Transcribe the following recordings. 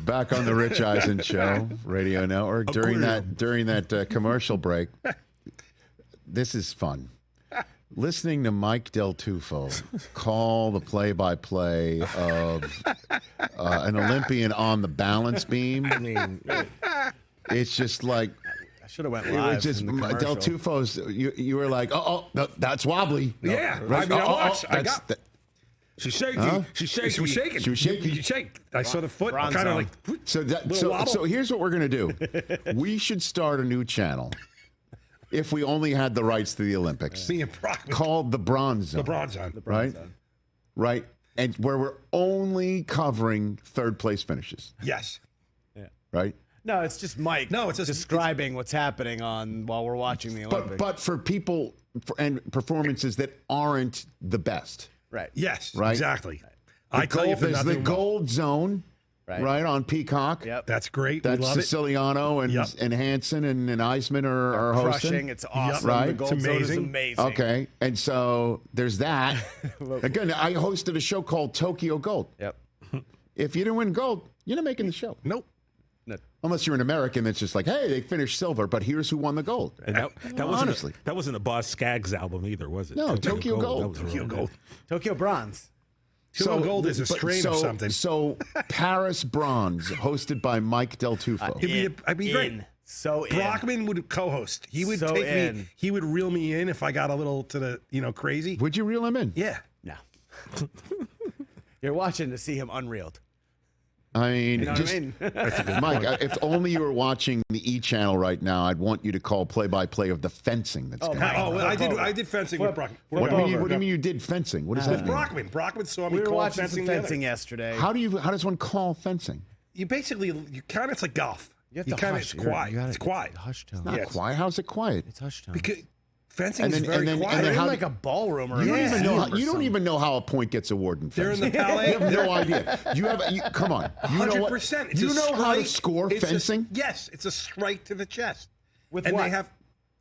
Back on the Rich Eisen Show, Radio Network. During that commercial break, this is fun. Listening to Mike Del Tufo call the play-by-play of an Olympian on the balance beam. I mean, it's just like I should have went live. It's just Del Tufo's. You were like, no, that's wobbly. No, yeah, right? I got. She's shaking. Huh? She's shaking. She was shaking. She was shaking. You shake. I saw the foot kind of like. So here's what we're gonna do. We should start a new channel. If we only had the rights to the Olympics, called the Bronze Zone. The Bronze Zone. Right? Right. And where we're only covering third place finishes. Yes. Yeah. Right? No, it's just Mike. No, it's just describing what's happening while we're watching the Olympics. But for people and performances that aren't the best. Right. Yes. Right. Exactly. There's the Gold Zone. Right on Peacock. Yep. That's great. That's Siciliano and Hansen and Eisman are hosting. Crushing. It's awesome. Right? The Gold Zone is amazing. Okay. And so there's that. Again, I hosted a show called Tokyo Gold. Yep. If you didn't win gold, you're not making the show. Nope. No. Unless you're an American that's just like, hey, they finished silver, but here's who won the gold. And that wasn't a Boss Skaggs album either, was it? No, Tokyo Gold. Tokyo Gold. Tokyo Bronze. Tokyo Gold is a strain of something. So Paris Bronze, hosted by Mike Del Tufo. I'd be great. Brockman would co-host. He would take me. He would reel me in if I got a little to the crazy. Would you reel him in? Yeah. No. You're watching to see him unreeled. I mean, you know what I mean? Mike, if only you were watching the E! Channel right now, I'd want you to call play-by-play of the fencing that's going on. Well, I did fencing with Brockman. What do you mean you did fencing? What does that mean? Brockman saw me call watching fencing yesterday. How does one call fencing? You kind of, it's like golf. You kind of, it's quiet. It's quiet. Hush tone. It's not quiet. How's it quiet? It's hush tone. Because fencing is very quiet. And they're in like a ballroom or you don't even know how a point gets awarded in fencing. They're in the Palais. You have no idea. Come on. 100%. You know how to score fencing? Yes, it's a strike to the chest. With what? They have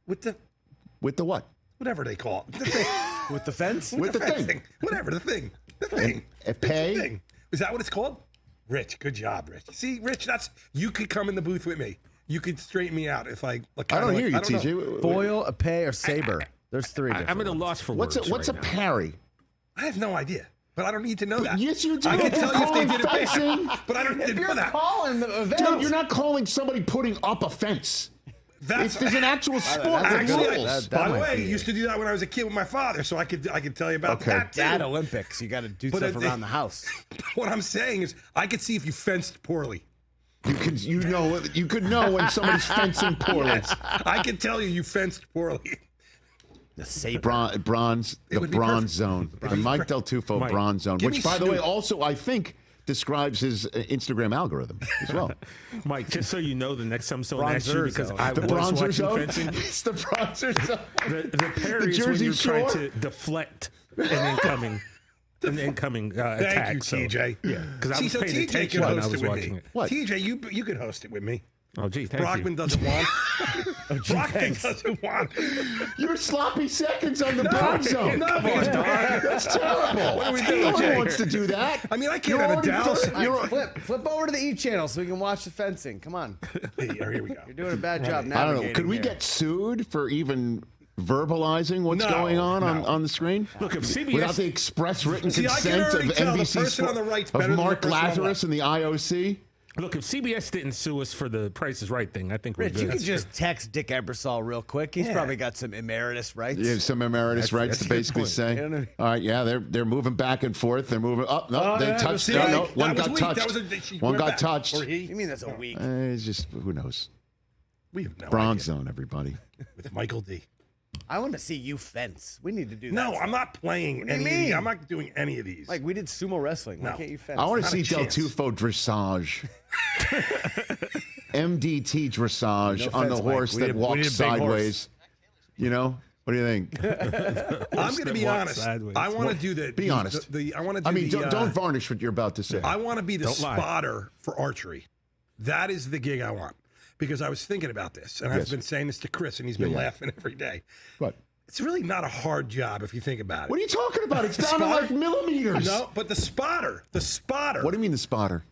with the what? Whatever they call it. The thing. With the fence? With the thing. Whatever, the thing. The thing. A pay? The thing. Is that what it's called? Rich, good job, Rich. See, Rich, you could come in the booth with me. You could straighten me out if I don't hear you, TJ. Foil, a pay, or saber. There's three different I'm at a loss for words. What's a parry? I have no idea. But I don't need to know that. Yes, you do. I can tell you if they did it fencing. But I don't need to know that. Calling the event. Dude, you're not calling somebody putting up a fence. There's an actual sport. By the way, I used to do that when I was a kid with my father, so I could tell you about that too. Dad Olympics, you got to do stuff around the house. What I'm saying is, I could see if you fenced poorly. You could know when somebody's fencing poorly. Yes. I can tell you fenced poorly. The saber. Bronze Zone. The Mike Del Tufo Bronze Zone, which, by the way, also, I think, describes his Instagram algorithm as well. Mike, just so you know, the next time someone asks you, because I was Bronzer watching zone? fencing. It's the Bronzer Zone. The parry is when you're trying to deflect an incoming attack. Thank you, TJ. Yeah, because I was paying attention when I was watching it. What? TJ, you could host it with me. Oh, gee, thank Brockman you. doesn't want. Brockman doesn't want. You're sloppy seconds on the Bronze Zone. No, come on, that's terrible. What are we doing, No Jay? one wants to do that. I mean, I can't have a Dallas. Flip over to the E! Channel so we can watch the fencing. Come on. Here we go. You're doing a bad job navigating. I don't know. Could we get sued for even verbalizing what's going on the screen? Look, if CBS without the express written consent of NBC, of Mark Lazarus and the IOC. Look, if CBS didn't sue us for the Price is Right thing, I think we're Rich, good. you could just text Dick Ebersol real quick. He's probably got some emeritus rights. Yeah, some emeritus rights to basically say, all right, yeah, they're moving back and forth. They're moving up. No, they touched. No, one got touched. One got touched. You mean that's a week? It's just, who knows? We have no Bronze idea. Zone, everybody. With Michael D. I want to see you fence. We need to do that. No, I'm not playing any of these. I'm not doing any of these. Like, we did sumo wrestling. Why can't you fence? I want to Not see a Del chance. Tufo dressage. MDT dressage on the horse that walks sideways. You know? What do you think? I'm going to be honest. Sideways. I want to do the. Be honest. I want to do I mean, don't varnish what you're about to say. I want to be the Don't lie. spotter for archery. That is the gig I want. Because I was thinking about this, and I've been saying this to Chris, and he's been laughing every day. What? It's really not a hard job if you think about it. What are you talking about? It's down to like millimeters. No, but the spotter. What do you mean the spotter?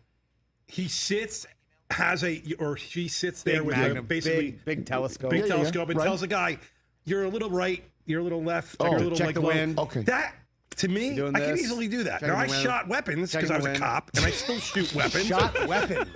he sits, she sits there Big with magnum, basically big telescope. big telescope and right. tells the guy, "You're a little right, you're a little left, Oh, you're a little check like the low." wind. Okay. That to me, I doing can this? easily do that. Checking Now I the wind. shot weapons because Checking I was the a wind. cop, and I still shoot weapons. Shot weapon.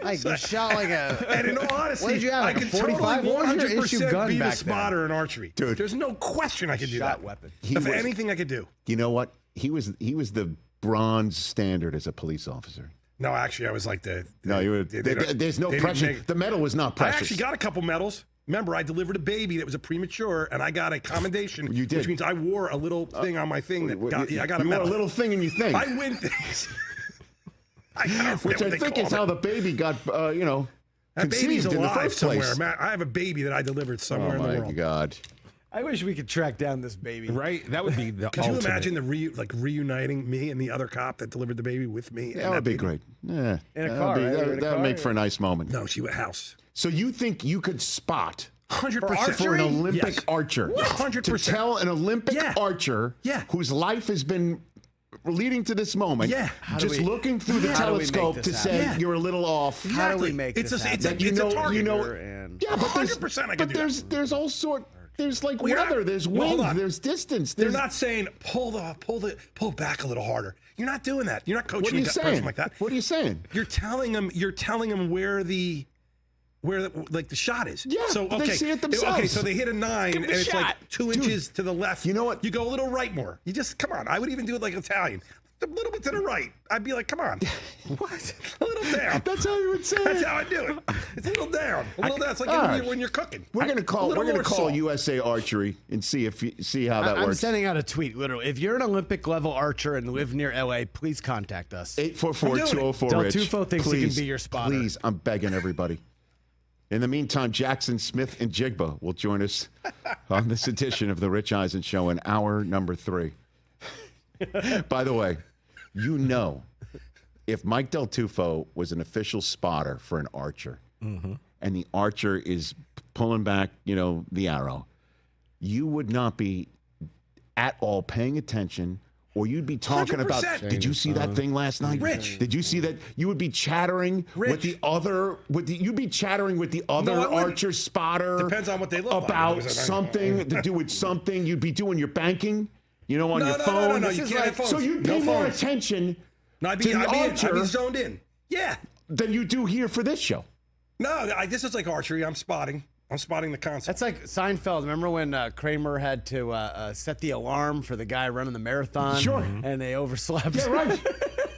Like you shot like a. And in all honesty, What did you have, I like a can 45? totally What was your issue 100% gun be the back then? spotter in archery. Dude. There's no question I could do Shot that. weapon. If anything I could do. You know what? He was the bronze standard as a police officer. No, actually, I was like No, you were. There's no they didn't pressure. make- The medal was not I precious. actually got a couple medals. Remember, I delivered a baby that was a premature, and I got a commendation. You did. Which means I wore a little thing on my thing that got, I got a you medal. wore a little thing in your thing, I win things. I forget which what I they think call is it. how the baby got, That baby's conceived in the alive first somewhere. place. Man, I have a baby that I delivered somewhere Oh in the my world. God! I wish we could track down this baby. Right? That would be the Could you ultimate. imagine reuniting me and the other cop that delivered the baby with me? That would be great. Yeah, In a car, right? You're in a That would car, make for a nice moment. No, she went house. So you think you could spot 100%. for an Olympic Yes. archer 100%. to tell an Olympic Yeah. archer Yeah. whose life has been leading to this moment, Yeah. just looking through the how do we make telescope this to say happen? you're a little off. How do we Exactly. make It's this a- happen? it's a- That you it's know, target. you know, And yeah, but 100% I but can do that. there's all sort. There's like Well, you're weather. not- There's well, hold wind. on. There's distance. They're There's, not saying pull back a little harder. You're not doing that. You're not coaching what are you a person saying? like that. What are you saying? You're telling them where the shot is. Yeah, So they okay. see it themselves. Okay, so they hit a 9 and it's like 2 inches to the left. You know what? You go a little right more. You just come on. I would even do it like Italian. A little bit to the right. I'd be like, come on. What? A little down. That's how you would say That's it. how I do it. It's a little down. A little down. It's like all right. when you're cooking. We're gonna call. A little We're gonna more call salt. USA Archery and see how that I'm works. sending out a tweet. Literally, if you're an Olympic level archer and live near LA, please contact us. 844-204 Del Rich. Tufo thinks he can Please, be your spotter. Please, I'm begging everybody. In the meantime, Jackson Smith and Jigba will join us on this edition of the Rich Eisen Show in hour number 3. By the way, you know, if Mike Del Tufo was an official spotter for an archer, and the archer is pulling back, the arrow, you would not be at all paying attention, or you'd be talking 100%. about, did you see that thing last night? Rich. Did you see that? You would be chattering with the other, you'd be chattering with the other I wouldn't. archer spotter. Depends on what they look like. about If it was a- something to do with something. You'd be doing your banking, on your No, phone. no, you can't have phones. So you No pay more phones. attention No, to the I'd archer be zoned in. Yeah. than you do here for this show. No, this is like archery. I'm spotting the concept. That's like Seinfeld. Remember when Kramer had to set the alarm for the guy running the marathon? Sure. And they overslept. Yeah, right.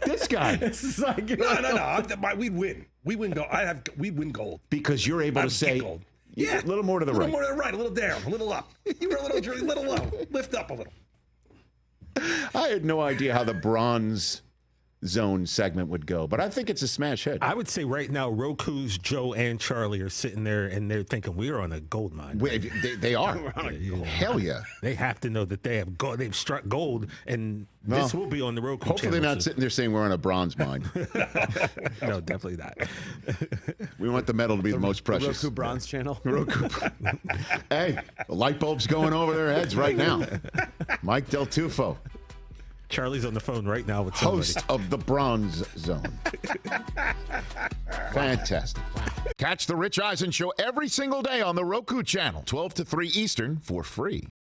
This guy. This is like, No. We'd win. We'd win gold. We'd win gold. Because you're able to I'd say, get gold. Yeah. a little more to the A little right. more to the right, a little down, a little up. You were a little low. Lift up a little. I had no idea how the bronze zone segment would go, but I think it's a smash hit. I would say right now, Roku's Joe and Charlie are sitting there and they're thinking we're on a gold mine. They are. Hell yeah. They have to know that they have gold. They've struck gold, and this will be on the Roku Hopefully they're channel. not sitting there saying we're on a bronze mine. No, definitely not. We want the metal to be the most precious. Roku Bronze channel. Roku. Hey, the light bulb's going over their heads right now. Mike Del Tufo, Charlie's on the phone right now with somebody. host of the Bronze Zone. Fantastic. Catch the Rich Eisen Show every single day on the Roku channel, 12 to 3 Eastern, for free.